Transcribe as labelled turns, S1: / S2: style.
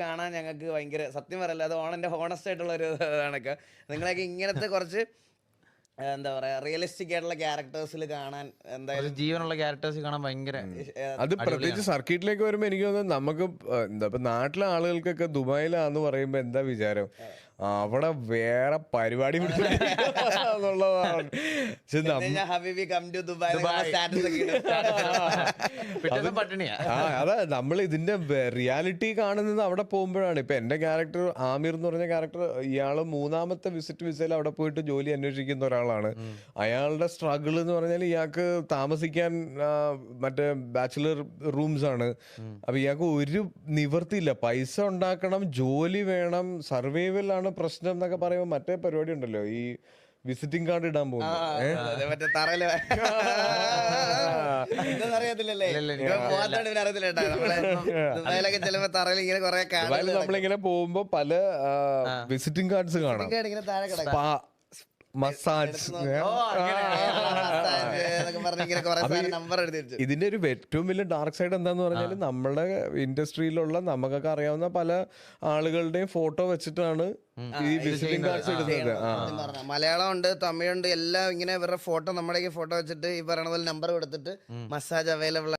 S1: കാണാൻ ഞങ്ങൾക്ക് ഭയങ്കര സത്യം പറയല്ല, അത് ഓണെൻ്റെ ഹോണസ്റ്റ് ആയിട്ടുള്ള ഒരു ഇതാണൊക്കെ. നിങ്ങളൊക്കെ ഇങ്ങനത്തെ കുറച്ച് എന്താ പറയാ റിയലിസ്റ്റിക് ആയിട്ടുള്ള ക്യാരക്ടേഴ്സിൽ കാണാൻ എന്തായാലും
S2: ജീവനുള്ള ക്യാരക്ടേഴ്സ് കാണാൻ ഭയങ്കര
S3: അത് പ്രത്യേകിച്ച് സർക്കിട്ടിലേക്ക് വരുമ്പോ എനിക്ക് തോന്നുന്നു നമുക്ക് എന്താ ഇപ്പൊ നാട്ടിലെ ആളുകൾക്കൊക്കെ ദുബായിലാന്ന് പറയുമ്പോ എന്താ വിചാരം, അവിടെ വേറെ പരിപാടി എന്നുള്ളതാണ്.
S1: ഹബീബി കം ടു ദുബായ് സ്റ്റാറ്റസ് ഒക്കെ ഇടും.
S2: പട്ടിണിയാ.
S3: അതാ നമ്മൾ ഇതിന്റെ റിയാലിറ്റി കാണുന്നത് അവിടെ പോകുമ്പോഴാണ്. ഇപ്പൊ എന്റെ ക്യാരക്ടർ ആമിർ എന്ന് പറഞ്ഞ ക്യാരക്ടർ, ഇയാള് 3ാമത്തെ വിസയിൽ അവിടെ പോയിട്ട് ജോലി അന്വേഷിക്കുന്ന ഒരാളാണ്. അയാളുടെ സ്ട്രഗിൾ എന്ന് പറഞ്ഞാൽ ഇയാൾക്ക് താമസിക്കാൻ മറ്റേ ബാച്ചിലർ റൂംസ് ആണ്. അപ്പൊ ഇയാൾക്ക് ഒരു നിവർത്തിയില്ല, പൈസ ഉണ്ടാക്കണം, ജോലി വേണം, സർവൈവൽ ആണ് പ്രശ്നം എന്നൊക്കെ പറയുമ്പോൾ മറ്റേ പരിപാടി ഉണ്ടല്ലോ ഈ വിസിറ്റിംഗ് കാർഡ് ഇടാൻ പോകുന്നു.
S1: മറ്റേ തറയില് അറിയത്തില്ലല്ലേ, അറിയത്തില്ല കേട്ടോ. നമ്മളെ ദുബായിലൊക്കെ ചെല്ലുമ്പോ തറയിൽ ഇങ്ങനെ കുറെ
S3: നമ്മളിങ്ങനെ പോകുമ്പോ പല വിസിറ്റിംഗ് കാർഡ്സ് കാണാം.
S1: ഇങ്ങനെ താഴെ കിടക്കും.
S3: Spa, massage. ഇതിന്റെ ഒരു ഏറ്റവും വലിയ ഡാർക്ക് സൈഡ് എന്താന്ന് പറഞ്ഞാൽ നമ്മുടെ ഇൻഡസ്ട്രിയിലുള്ള നമുക്കൊക്കെ അറിയാവുന്ന പല ആളുകളുടെയും ഫോട്ടോ വെച്ചിട്ടാണ് ഈ വിസിറ്റിംഗ് കാർഡ്സ് ഇടുന്നത്.
S1: മലയാളം ഉണ്ട്, തമിഴുണ്ട്, എല്ലാം ഇങ്ങനെ ഇവരുടെ ഫോട്ടോ, നമ്മുടെ ഫോട്ടോ വെച്ചിട്ട് ഈ പറയണ പോലെ നമ്പർ കൊടുത്തിട്ട് മസാജ് അവൈലബിൾ